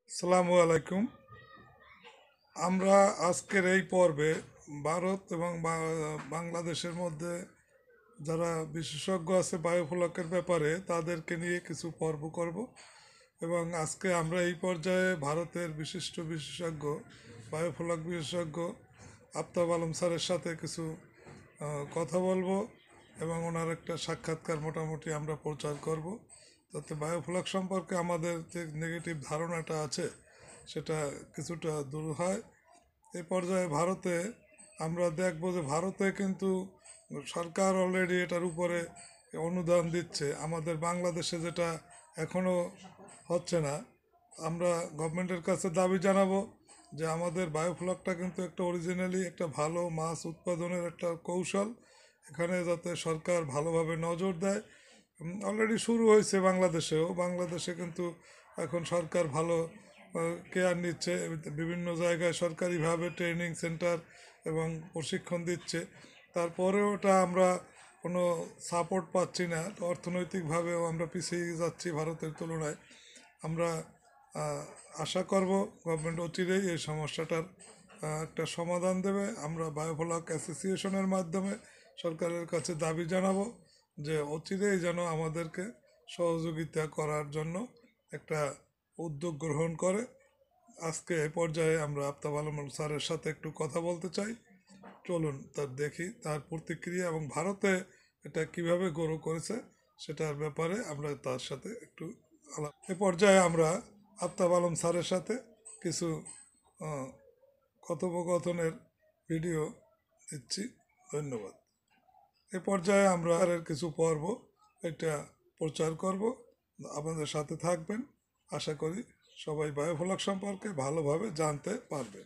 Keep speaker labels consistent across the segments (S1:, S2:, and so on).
S1: আসসালামু আলাইকুম। আমরা আজকের এই পর্বে ভারত এবং বাংলাদেশের মধ্যে যারা বিশেষজ্ঞ আছে বায়োফ্লকের ব্যাপারে তাদেরকে নিয়ে কিছু পর্ব করব এবং আজকে আমরা এই পর্যায়ে ভারতের বিশিষ্ট বিশেষজ্ঞ বায়োফ্লক বিশেষজ্ঞ আফতাব আলম স্যারের সাথে কিছু কথা বলবো এবং ওনার একটা সাক্ষাৎকার মোটামুটি আমরা প্রচার করব, যাতে বায়োফ্লক সম্পর্কে আমাদের যে নেগেটিভ ধারণাটা আছে সেটা কিছুটা দূর হয়। এই পর্যায়ে ভারতে আমরা দেখব যে ভারতে কিন্তু সরকার অলরেডি এটার উপরে অনুদান দিচ্ছে। আমাদের বাংলাদেশে যেটা এখনও হচ্ছে না, আমরা গভর্নমেন্টের কাছে দাবি জানাবো যে আমাদের বায়োফ্লকটা কিন্তু একটা অরিজিনালি একটা ভালো মাছ উৎপাদনের একটা কৌশল, এখানে যাতে সরকার ভালোভাবে নজর দেয়। অলরেডি শুরু হয়েছে বাংলাদেশে কিন্তু এখন সরকার ভালো কেয়ার নিচ্ছে, বিভিন্ন জায়গায় সরকারিভাবে ট্রেনিং সেন্টার এবং প্রশিক্ষণ দিচ্ছে। তারপরেও ওটা আমরা কোনো সাপোর্ট পাচ্ছি না, অর্থনৈতিকভাবেও আমরা পিছিয়ে যাচ্ছি ভারতের তুলনায়। আমরা আশা করব গভর্নমেন্ট অচিরেই এই সমস্যাটার একটা সমাধান দেবে। আমরা বায়োফ্লক অ্যাসোসিয়েশনের মাধ্যমে সরকারের কাছে দাবি জানাবো যে অচিরেই যেন আমাদেরকে সহযোগিতা করার জন্য একটা উদ্যোগ গ্রহণ করে। আজকে এই পর্যায়ে আমরা আফতাব আলম স্যারের সাথে একটু কথা বলতে চাই। চলুন তার দেখি তার প্রতিক্রিয়া এবং ভারতে এটা কিভাবে গ্রো করেছে সেটার ব্যাপারে আমরা তার সাথে একটু আলাপ। এ পর্যায়ে আমরা আফতাব আলম স্যারের সাথে কিছু কথোপকথনের ভিডিও দিচ্ছি। ধন্যবাদ। এ পর্যায়ে আমরা আর কিছু পর্ব এটা প্রচার করব, আপনাদের সাথে থাকবেন। আশা করি সবাই বায়োফ্লক সম্পর্কে ভালোভাবে জানতে পারবেন।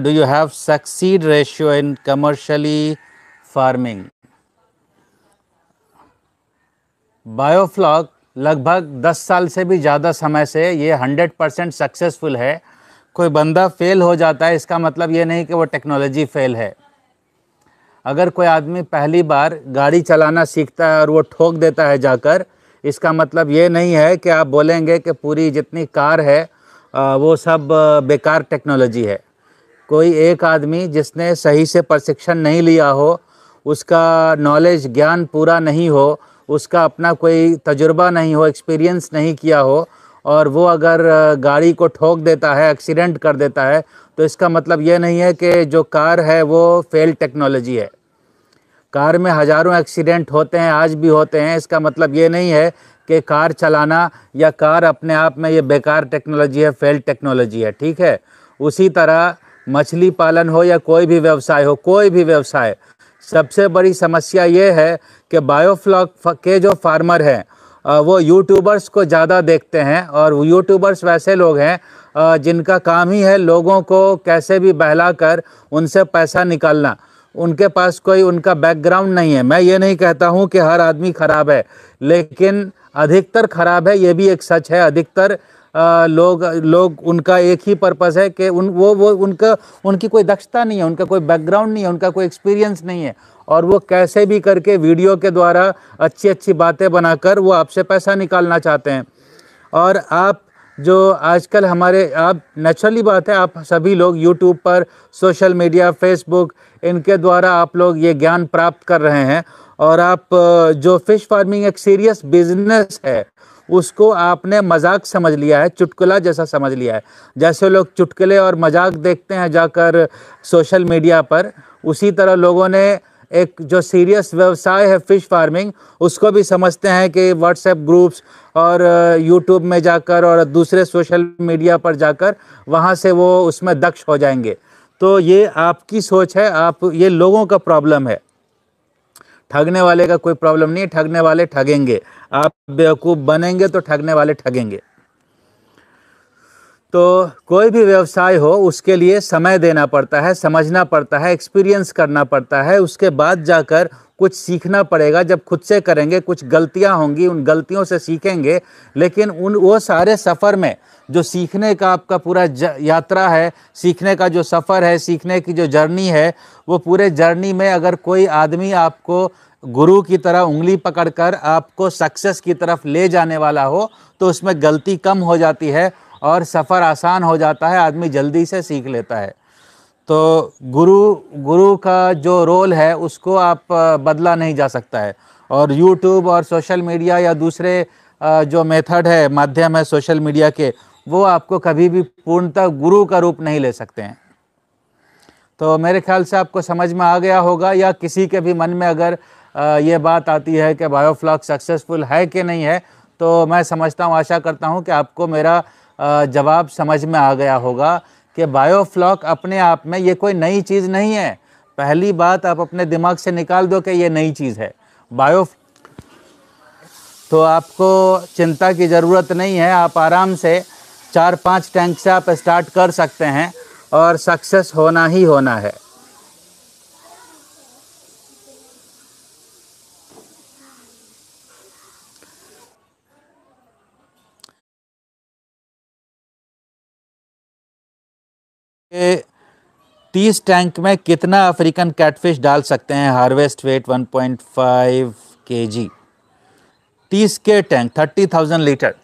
S2: Do you have succeed ratio in commercially farming? Biofloc लगभग 10 साल से भी ज़्यादा समय से ये 100% सक्सेसफुल है। कोई बंदा फेल हो जाता है इसका मतलब ये नहीं कि वो टेक्नोलॉजी फेल है। अगर कोई आदमी पहली बार गाड़ी चलाना सीखता है और वो ठोक देता है जाकर, इसका मतलब ये नहीं है कि आप बोलेंगे कि पूरी जितनी कार है वो सब बेकार टेक्नोलॉजी है। कोई एक आदमी जिसने सही से प्रशिक्षण नहीं लिया हो, उसका नॉलेज ज्ञान पूरा नहीं हो, उसका अपना कोई तजुर्बा नहीं हो, एक्सपीरियंस नहीं किया हो, और वो अगर गाड़ी को ठोक देता है, एक्सीडेंट कर देता है, तो इसका मतलब ये नहीं है कि जो कार है वो फेल टेक्नोलॉजी है। कार में हज़ारों एक्सीडेंट होते हैं, आज भी होते हैं। इसका मतलब ये नहीं है कि कार चलाना या कार अपने आप में ये बेकार टेक्नोलॉजी है, फेल टेक्नोलॉजी है। ठीक है। उसी तरह मछली पालन हो या कोई भी व्यवसाय हो, कोई भी व्यवसाय, सबसे बड़ी समस्या ये है कि बायोफ्लॉक के जो फार्मर हैं वो यूट्यूबर्स को ज़्यादा देखते हैं, और यूट्यूबर्स वैसे लोग हैं जिनका काम ही है लोगों को कैसे भी बहलाकर उनसे पैसा निकालना। उनके पास कोई उनका बैकग्राउंड नहीं है। मैं ये नहीं कहता हूँ कि हर आदमी ख़राब है, लेकिन अधिकतर ख़राब है, ये भी एक सच है। अधिकतर लोग उनका एक ही पर्पस है कि उनकी कोई दक्षता नहीं है, उनका कोई बैकग्राउंड नहीं है, उनका कोई एक्सपीरियंस नहीं है, और वो कैसे भी करके वीडियो के द्वारा अच्छी अच्छी बातें बनाकर वो आपसे पैसा निकालना चाहते हैं। और आप जो आजकल आप नेचुरली बात है, आप सभी लोग यूट्यूब पर, सोशल मीडिया, फेसबुक, इनके द्वारा आप लोग ये ज्ञान प्राप्त कर रहे हैं, और आप जो फिश फार्मिंग एक सीरियस बिजनेस है उसको आपने मजाक समझ लिया है, चुटकुला जैसा समझ लिया है। जैसे लोग चुटकुले और मजाक देखते हैं जाकर सोशल मीडिया पर, उसी तरह लोगों ने एक जो सीरियस व्यवसाय है फिश फार्मिंग, उसको भी समझते हैं कि व्हाट्सएप ग्रुप्स और यूट्यूब में जाकर और दूसरे सोशल मीडिया पर जाकर वहाँ से वो उसमें दक्ष हो जाएंगे। तो ये आपकी सोच है, ये लोगों का प्रॉब्लम है। ठगने वाले का कोई प्रॉब्लम नहीं है, ठगने वाले ठगेंगे। आप बेवकूफ़ बनेंगे तो ठगने वाले ठगेंगे। तो कोई भी व्यवसाय हो उसके लिए समय देना पड़ता है, समझना पड़ता है, एक्सपीरियंस करना पड़ता है, उसके बाद जाकर कुछ सीखना पड़ेगा। जब खुद से करेंगे कुछ गलतियां होंगी, उन गलतियों से सीखेंगे, लेकिन वो सारे सफ़र में जो सीखने का आपका पूरा यात्रा है, सीखने का जो सफ़र है, सीखने की जो जर्नी है, वो पूरे जर्नी में अगर कोई आदमी आपको गुरु की तरह उंगली पकड़कर आपको सक्सेस की तरफ ले जाने वाला हो तो उसमें गलती कम हो जाती है और सफ़र आसान हो जाता है, आदमी जल्दी से सीख लेता है। तो गुरु का जो रोल है उसको आप बदला नहीं जा सकता है। और यूट्यूब और सोशल मीडिया या दूसरे जो मेथड है, माध्यम है सोशल मीडिया के, वो आपको कभी भी पूर्णतः गुरु का रूप नहीं ले सकते हैं। तो मेरे ख्याल से आपको समझ में आ गया होगा, या किसी के भी मन में अगर ये बात आती है कि बायोफ्लॉक सक्सेसफुल है कि नहीं है, तो मैं समझता हूँ, आशा करता हूँ कि आपको मेरा जवाब समझ में आ गया होगा कि बायोफ्लॉक अपने आप में ये कोई नई चीज़ नहीं है। पहली बात आप अपने दिमाग से निकाल दो कि ये नई चीज़ है तो आपको चिंता की ज़रूरत नहीं है। आप आराम से 4-5 टैंक से आप स्टार्ट कर सकते हैं और सक्सेस होना ही होना है। ये 30 टैंक में कितना अफ्रीकन कैटफिश डाल सकते हैं? हार्वेस्ट वेट 1.5 kg, 30 के टैंक 30,000 लीटर।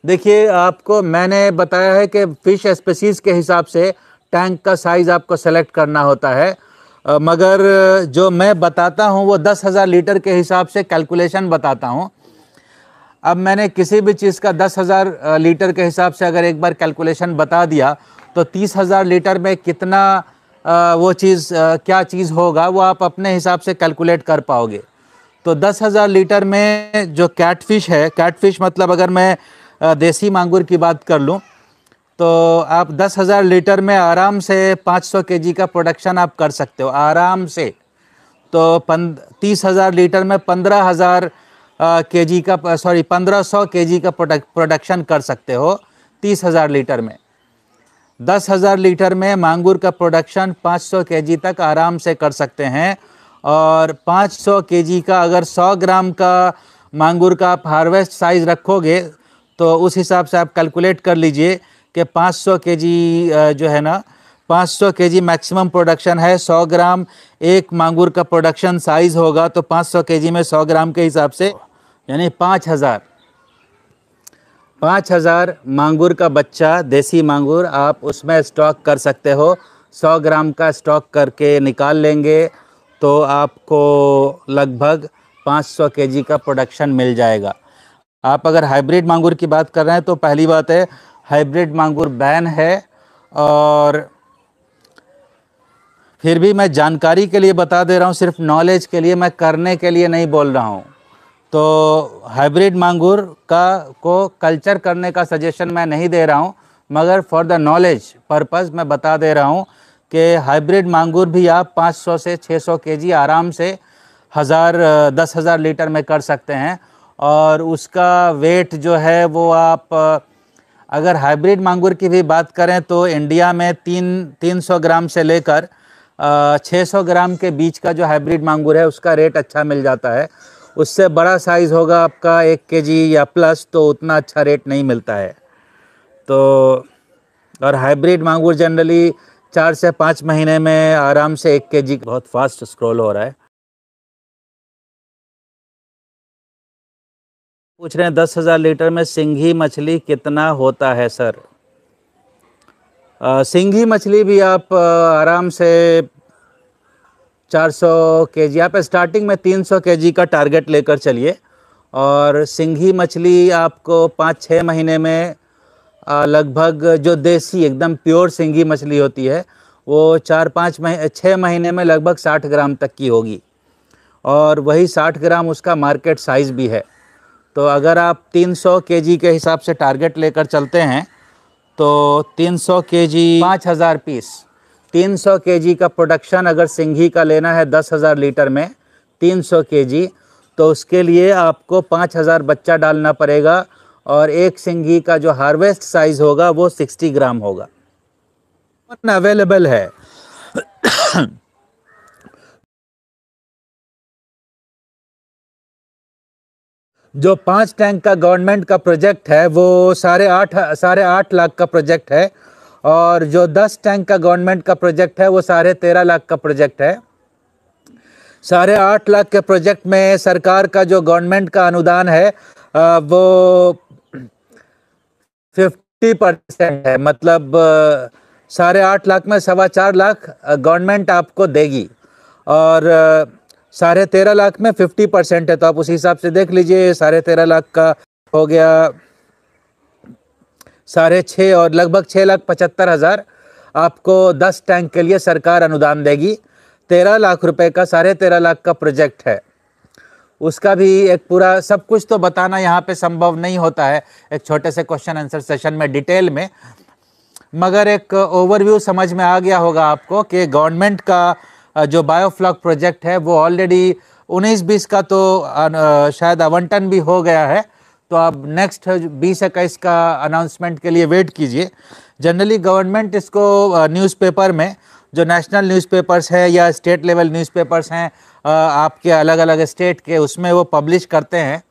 S2: देखिए, आपको मैंने बताया है कि फ़िश स्पीसीज़ के हिसाब से टैंक का साइज़ आपको सेलेक्ट करना होता है, मगर जो मैं बताता हूँ वो 10,000 लीटर के हिसाब से कैलकुलेशन बताता हूँ। अब मैंने किसी भी चीज़ का 10,000 लीटर के हिसाब से अगर एक बार कैलकुलेशन बता दिया तो 30,000 लीटर में कितना वो चीज़ क्या चीज़ होगा वो आप अपने हिसाब से कैलकुलेट कर पाओगे। तो 10,000 लीटर में जो कैटफ़िश है, कैटफ़िश मतलब अगर मैं देसी मांगुर की बात कर लूँ तो आप 10,000 लीटर में आराम से 500 केजी का प्रोडक्शन आप कर सकते हो आराम से। तो 30,000 लीटर में 15,000 केजी का 1500 केजी का प्रोडक्शन कर सकते हो 30,000 लीटर में। 10,000 लीटर में मांगुर का प्रोडक्शन 500 केजी तक आराम से कर सकते हैं। और 500 केजी का अगर 100 ग्राम का मांगुर का आप हार्वेस्ट साइज़ रखोगे तो उस हिसाब से आप कैलकुलेट कर लीजिए कि 500 केजी जो है ना, 500 केजी मैक्सिमम प्रोडक्शन है। 100 ग्राम एक मांगुर का प्रोडक्शन साइज़ होगा तो 500 केजी में 100 ग्राम के हिसाब से यानी 5,000 मांगुर का बच्चा, देसी मांगुर, आप उसमें स्टॉक कर सकते हो। 100 ग्राम का स्टॉक करके निकाल लेंगे तो आपको लगभग 500 केजी का प्रोडक्शन मिल जाएगा। आप अगर हाइब्रिड मांगुर की बात कर रहे हैं तो पहली बात है, हाइब्रिड मांगुर बैन है। और फिर भी मैं जानकारी के लिए बता दे रहा हूँ, सिर्फ नॉलेज के लिए, मैं करने के लिए नहीं बोल रहा हूँ। तो हाइब्रिड मांगुर को कल्चर करने का सजेशन मैं नहीं दे रहा हूँ, मगर फॉर द नॉलेज पर्पज़ मैं बता दे रहा हूँ कि हाइब्रिड मांगुर भी आप 500 से 600 केजी आराम से 10,000 लीटर में कर सकते हैं। और उसका वेट जो है वो आप अगर हाइब्रिड मांगुर की भी बात करें तो इंडिया में 300 ग्राम से लेकर 600 ग्राम के बीच का जो हाइब्रिड मांगुर है उसका रेट अच्छा मिल जाता है। उससे बड़ा साइज़ होगा आपका 1 केजी या प्लस तो उतना अच्छा रेट नहीं मिलता है। तो और हाइब्रिड मांगुर जनरली 4 से 5 महीने में आराम से 1 केजी। बहुत फास्ट स्क्रॉल हो रहा है। पूछ रहे हैं 10,000 लीटर में सिंघी मछली कितना होता है सर? सिंघी मछली भी आप आराम से 400 केजी, आप स्टार्टिंग में 300 केजी का टारगेट लेकर चलिए। और सिंघी मछली आपको 5-6 महीने में लगभग, जो देसी एकदम प्योर सिंघी मछली होती है वो 6 महीने में लगभग 60 ग्राम तक की होगी। और वही 60 ग्राम उसका मार्केट साइज़ भी है। तो अगर आप 300 केजी के हिसाब से टारगेट लेकर चलते हैं तो 300 केजी 5,000 पीस, 300 केजी का प्रोडक्शन अगर सिंघी का लेना है 10,000 लीटर में 300 केजी, तो उसके लिए आपको 5,000 बच्चा डालना पड़ेगा। और एक सिंघी का जो हार्वेस्ट साइज़ होगा वो 60 ग्राम होगा। अवेलेबल है। जो 5 टैंक का गवर्नमेंट का प्रोजेक्ट है वो साढ़े आठ लाख का प्रोजेक्ट है, और जो 10 टैंक का गवर्नमेंट का प्रोजेक्ट है वो 13.5 लाख का प्रोजेक्ट है। 8.5 लाख के प्रोजेक्ट में सरकार का जो गवर्नमेंट का अनुदान है वो 50% है, मतलब 8.5 लाख में 4.25 लाख गवर्नमेंट आपको देगी, और 13.5 लाख में 50% है। तो आप उसी हिसाब से देख लीजिए, 13.5 लाख का हो गया 6.5 और लगभग 6,75,000 आपको 10 टैंक के लिए सरकार अनुदान देगी। 13 लाख रुपए का 13.5 लाख का प्रोजेक्ट है। उसका भी एक पूरा सब कुछ तो बताना यहाँ पे संभव नहीं होता है एक छोटे से क्वेश्चन आंसर सेशन में डिटेल में, मगर एक ओवरव्यू समझ में आ गया होगा आपको कि गवर्नमेंट का जो बायोफ्लॉक प्रोजेक्ट है वो ऑलरेडी 19-20 का तो शायद आवंटन भी हो गया है। तो आप नेक्स्ट 20-21 का अनाउंसमेंट के लिए वेट कीजिए। जनरली गवर्नमेंट इसको न्यूज़पेपर में, जो नेशनल न्यूज़पेपर्स है या स्टेट लेवल न्यूज़पेपर्स हैं आपके अलग अलग स्टेट के, उसमें वो पब्लिश करते हैं।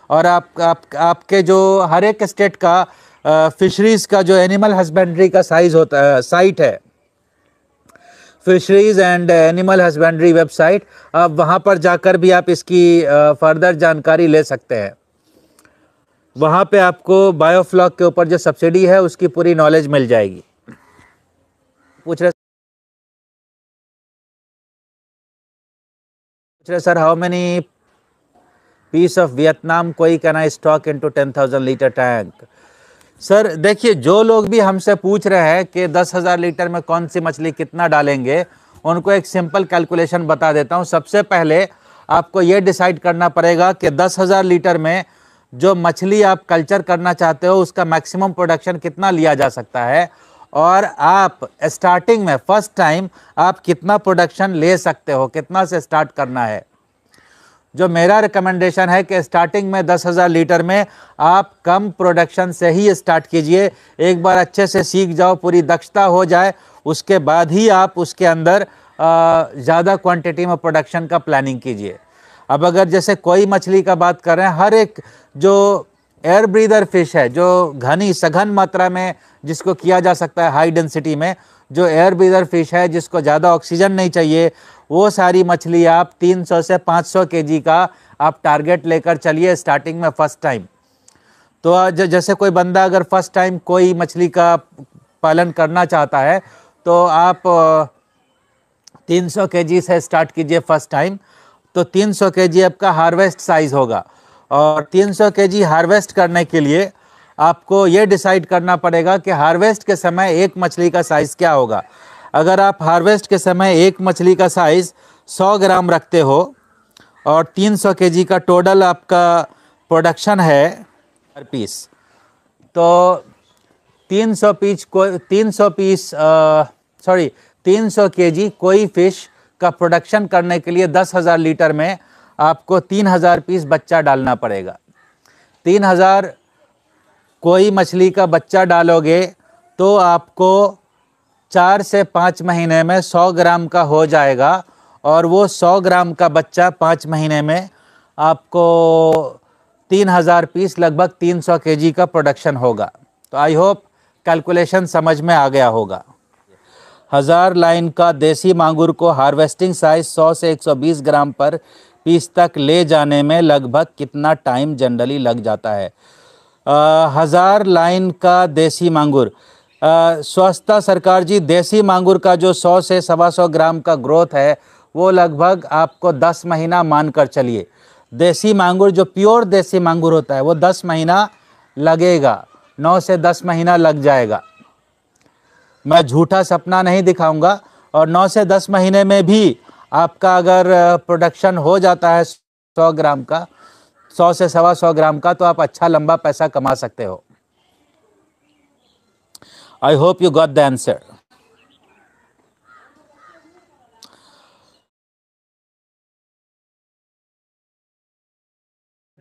S2: और आपके जो हर एक स्टेट का फिशरीज़ का जो एनिमल हस्बेंड्री का साइट है, fisheries and animal husbandry website, आप वहाँ पर जाकर भी आप इसकी फर्दर जानकारी ले सकते हैं। वहाँ पे आपको बायोफ्लॉक के ऊपर जो सब्सिडी है उसकी पूरी नॉलेज मिल जाएगी। पूछ रहे sir, how many piece of Vietnam koi can I stock into 10,000 litre tank? Sir देखिए, जो लोग भी हमसे पूछ रहे हैं कि 10,000 लीटर में कौन सी मछली कितना डालेंगे, उनको एक सिंपल कैलकुलेशन बता देता हूँ। सबसे पहले आपको ये डिसाइड करना पड़ेगा कि 10,000 लीटर में जो मछली आप कल्चर करना चाहते हो उसका मैक्सिमम प्रोडक्शन कितना लिया जा सकता है, और आप स्टार्टिंग में फर्स्ट टाइम आप कितना प्रोडक्शन ले सकते हो, कितना से स्टार्ट करना है। जो मेरा रिकमेंडेशन है कि स्टार्टिंग में 10,000 लीटर में आप कम प्रोडक्शन से ही स्टार्ट कीजिए। एक बार अच्छे से सीख जाओ, पूरी दक्षता हो जाए, उसके बाद ही आप उसके अंदर ज़्यादा क्वांटिटी में प्रोडक्शन का प्लानिंग कीजिए। अब अगर जैसे कोई मछली का बात कर रहे हैं, हर एक जो एयर ब्रीदर फिश है, जो घनी सघन मात्रा में जिसको किया जा सकता है हाई डेंसिटी में, जो एयर ब्रीदर फिश है जिसको ज़्यादा ऑक्सीजन नहीं चाहिए, वो सारी मछली आप 300 से 500 केजी का आप टारगेट लेकर चलिए स्टार्टिंग में फर्स्ट टाइम। तो जैसे कोई बंदा अगर फर्स्ट टाइम कोई मछली का पालन करना चाहता है तो आप 300 केजी से स्टार्ट कीजिए फर्स्ट टाइम। तो 300 केजी आपका हार्वेस्ट साइज़ होगा, और 300 केजी हार्वेस्ट करने के लिए आपको ये डिसाइड करना पड़ेगा कि हार्वेस्ट के समय एक मछली का साइज़ क्या होगा। अगर आप हार्वेस्ट के समय एक मछली का साइज़ 100 ग्राम रखते हो और 300 केजी का टोटल आपका प्रोडक्शन है पर पीस, तो 300 केजी कोई फिश का प्रोडक्शन करने के लिए 10,000 लीटर में आपको 3,000 पीस बच्चा डालना पड़ेगा। 3,000 कोई मछली का बच्चा डालोगे तो आपको 4 से 5 महीने में 100 ग्राम का हो जाएगा, और वो 100 ग्राम का बच्चा 5 महीने में आपको 3,000 पीस लगभग 300 केजी का प्रोडक्शन होगा। तो आई होप कैलकुलेशन समझ में आ गया होगा। 1000 लाइन का देसी मांगुर को हार्वेस्टिंग साइज 100 से 120 ग्राम पर पीस तक ले जाने में लगभग कितना टाइम जनरली लग जाता है? 1000 लाइन का देसी मांगुर, स्वच्छता सरकार जी, देसी मांगुर का जो 100 से 125 ग्राम का ग्रोथ है वो लगभग आपको 10 महीना मान कर चलिए। देसी मांगुर जो प्योर देसी मांगुर होता है वो 10 महीना लगेगा, 9 से 10 महीना लग जाएगा। मैं झूठा सपना नहीं दिखाऊंगा, और 9 से 10 महीने में भी आपका अगर प्रोडक्शन हो जाता है 100 ग्राम का, 100 से 125 ग्राम का, तो आप अच्छा लंबा पैसा कमा सकते हो। I hope you got the answer.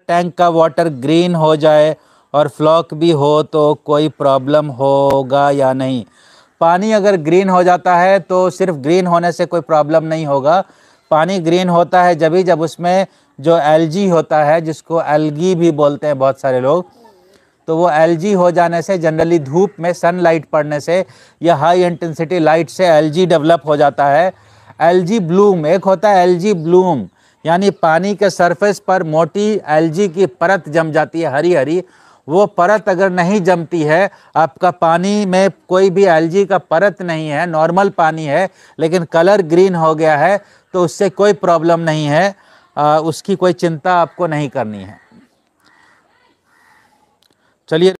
S2: Tank का वाटर ग्रीन हो जाए और फ्लॉक भी हो तो कोई प्रॉब्लम होगा या नहीं? पानी अगर ग्रीन हो जाता है तो सिर्फ ग्रीन होने से कोई प्रॉब्लम नहीं होगा। पानी ग्रीन होता है जब उसमें जो एल्गी होता है, जिसको एल्गी भी बोलते हैं बहुत सारे लोग, तो वो एल्गी हो जाने से, जनरली धूप में सनलाइट पड़ने से या हाई इंटेंसिटी लाइट से एल्गी डेवलप हो जाता है। एल्गी ब्लूम, एक होता है एल्गी ब्लूम, यानी पानी के सरफेस पर मोटी एल्गी की परत जम जाती है, हरी हरी। वो परत अगर नहीं जमती है, आपका पानी में कोई भी एल्गी का परत नहीं है, नॉर्मल पानी है, लेकिन कलर ग्रीन हो गया है, तो उससे कोई प्रॉब्लम नहीं है, उसकी कोई चिंता आपको नहीं करनी है। चलिए,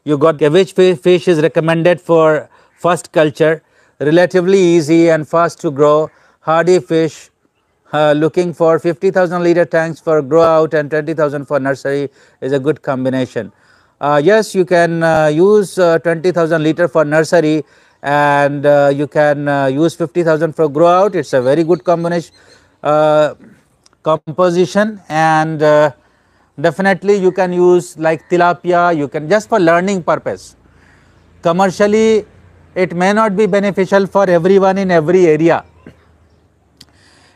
S2: you got which fish is recommended for first culture, relatively easy and fast to grow, hardy fish, looking for 50,000 liter tanks for grow out and 20,000 for nursery is a good combination. Yes, you can use 20,000 liter for nursery, and you can use 50,000 for grow out. It's a very good combination composition, and definitely you can use like tilapia, you can just for learning purpose. Commercially, it may not be beneficial for everyone in every area.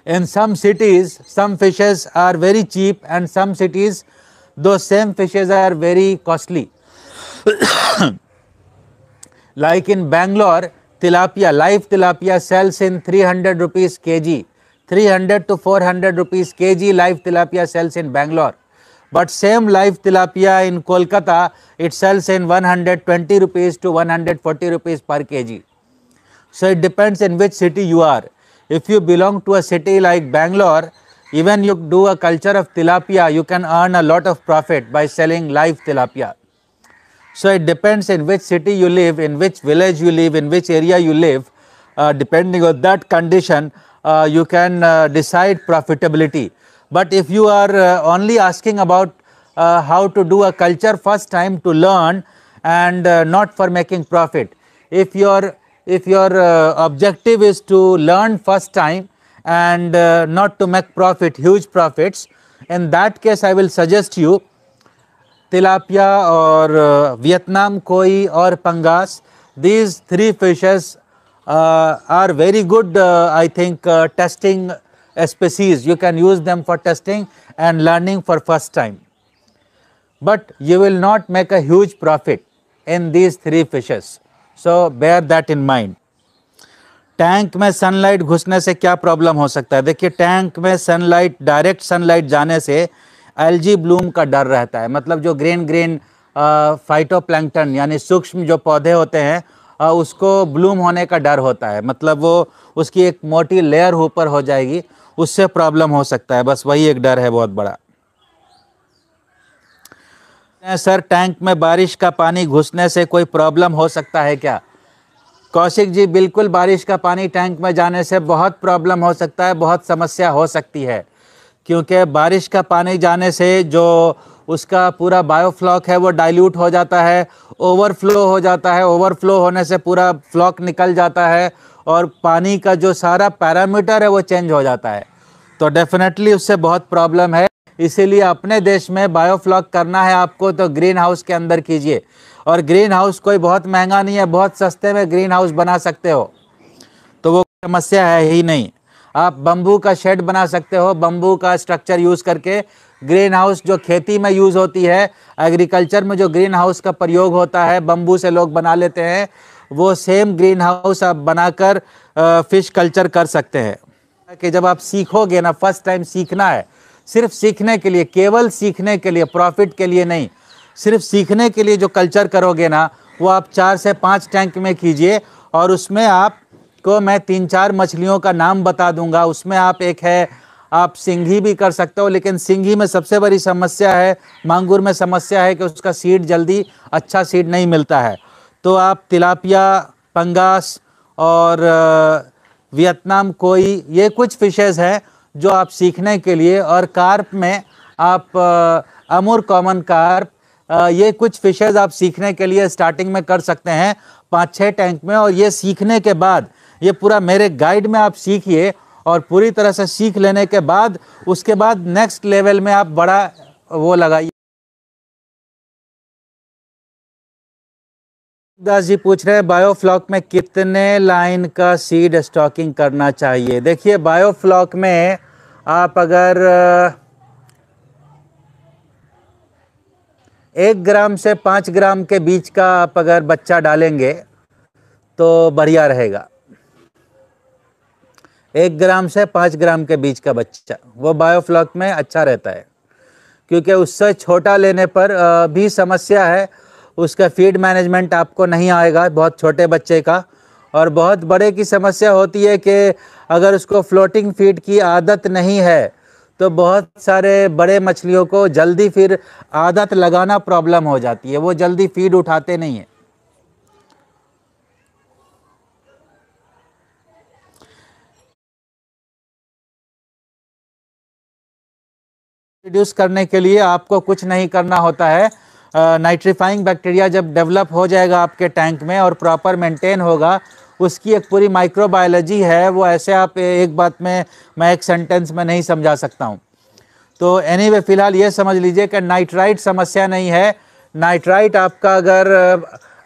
S2: In some cities, some fishes are very cheap, and some cities, those same fishes are very costly. Like in Bangalore, tilapia, live tilapia sells in 300 rupees kg. 300 to 400 rupees kg live tilapia sells in Bangalore. But same live tilapia in Kolkata, it sells in 120 rupees to 140 rupees per kg. So it depends in which city you are. If you belong to a city like Bangalore, even you do a culture of tilapia, you can earn a lot of profit by selling live tilapia. So it depends in which city you live, in which village you live, in which area you live. Depending on that condition, you can decide profitability. But if you are only asking about how to do a culture first time to learn and not for making profit, if your objective is to learn first time and not to make profit, huge profits, in that case I will suggest you tilapia or Vietnam koi or pangas. These three fishes are very good, I think, testing species. You can use them for testing and learning for first time. But you will not make a huge profit in these three fishes. So bear that in mind. Tank में sunlight घुसने से क्या problem हो सकता है? देखिए, tank में sunlight, direct sunlight जाने से एल्गी ब्लूम का डर रहता है। मतलब जो ग्रीन फाइटोप्लैंक्टन यानी सूक्ष्म जो पौधे होते हैं, उसको ब्लूम होने का डर होता है। मतलब वो उसकी एक मोटी लेयर ऊपर हो जाएगी, उससे प्रॉब्लम हो सकता है। बस वही एक डर है बहुत बड़ा। सर, टैंक में बारिश का पानी घुसने से कोई प्रॉब्लम हो सकता है क्या? कौशिक जी, बिल्कुल, बारिश का पानी टैंक में जाने से बहुत प्रॉब्लम हो सकता है, बहुत समस्या हो सकती है। क्योंकि बारिश का पानी जाने से जो उसका पूरा बायोफ्लॉक है वो डाइल्यूट हो जाता है, ओवरफ्लो हो जाता है। ओवरफ्लो होने से पूरा फ्लॉक निकल जाता है और पानी का जो सारा पैरामीटर है वो चेंज हो जाता है। तो डेफिनेटली उससे बहुत प्रॉब्लम है। इसीलिए अपने देश में बायोफ्लॉक करना है आपको तो ग्रीन हाउस के अंदर कीजिए। और ग्रीन हाउस कोई बहुत महंगा नहीं है, बहुत सस्ते में ग्रीन हाउस बना सकते हो, तो वो समस्या है ही नहीं। आप बम्बू का शेड बना सकते हो, बम्बू का स्ट्रक्चर यूज़ करके। ग्रीन हाउस जो खेती में यूज़ होती है, एग्रीकल्चर में जो ग्रीन हाउस का प्रयोग होता है, बम्बू से लोग बना लेते हैं, वो सेम ग्रीन हाउस आप बनाकर फिश कल्चर कर सकते हैं। कि जब आप सीखोगे ना, फर्स्ट टाइम सीखना है, सिर्फ सीखने के लिए, केवल सीखने के लिए, प्रॉफिट के लिए नहीं, सिर्फ सीखने के लिए जो कल्चर करोगे ना, वो आप 4 से 5 टैंक में कीजिए। और उसमें आपको मैं 3-4 मछलियों का नाम बता दूंगा। उसमें एक है, आप सिंघी भी कर सकते हो, लेकिन सिंघी में सबसे बड़ी समस्या है, मांगुर में समस्या है कि उसका सीड जल्दी अच्छा सीड नहीं मिलता है। तो आप तिलापिया, पंगास और वियतनाम कोई, ये कुछ फिशेज़ हैं जो आप सीखने के लिए। और कार्प में आप अमूर कॉमन कार्प, ये कुछ फिशेज़ आप सीखने के लिए स्टार्टिंग में कर सकते हैं 5-6 टैंक में। और ये सीखने के बाद, ये पूरा मेरे गाइड में आप सीखिए, और पूरी तरह से सीख लेने के बाद उसके बाद नेक्स्ट लेवल में आप बड़ा वो लगाइए। दास जी पूछ रहे हैं बायोफ्लॉक में कितने लाइन का सीड स्टॉकिंग करना चाहिए। देखिए बायोफ्लॉक में आप अगर 1 ग्राम से 5 ग्राम के बीच का आप अगर बच्चा डालेंगे तो बढ़िया रहेगा। 1 ग्राम से 5 ग्राम के बीच का बच्चा वो बायोफ्लॉक में अच्छा रहता है, क्योंकि उससे छोटा लेने पर भी समस्या है, उसका फीड मैनेजमेंट आपको नहीं आएगा बहुत छोटे बच्चे का। और बहुत बड़े की समस्या होती है कि अगर उसको फ्लोटिंग फीड की आदत नहीं है तो बहुत सारे बड़े मछलियों को जल्दी फिर आदत लगाना प्रॉब्लम हो जाती है, वो जल्दी फीड उठाते नहीं हैं। रिड्यूस करने के लिए आपको कुछ नहीं करना होता है। नाइट्रीफाइंग बैक्टीरिया जब डेवलप हो जाएगा आपके टैंक में और प्रॉपर मेंटेन होगा, उसकी एक पूरी माइक्रोबायोलॉजी है, वो ऐसे आप एक बात में मैं एक सेंटेंस में नहीं समझा सकता हूँ। तो एनीवे फ़िलहाल ये समझ लीजिए कि नाइट्राइट समस्या नहीं है। नाइट्राइट आपका अगर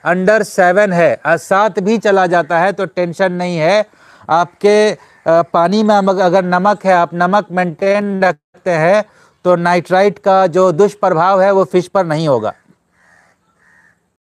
S2: अंडर 7 है, 7 भी चला जाता है तो टेंशन नहीं है। आपके पानी में अगर नमक है, आप नमक मेंटेन रखते हैं तो नाइट्राइट का जो दुष्प्रभाव है वो फिश पर नहीं होगा।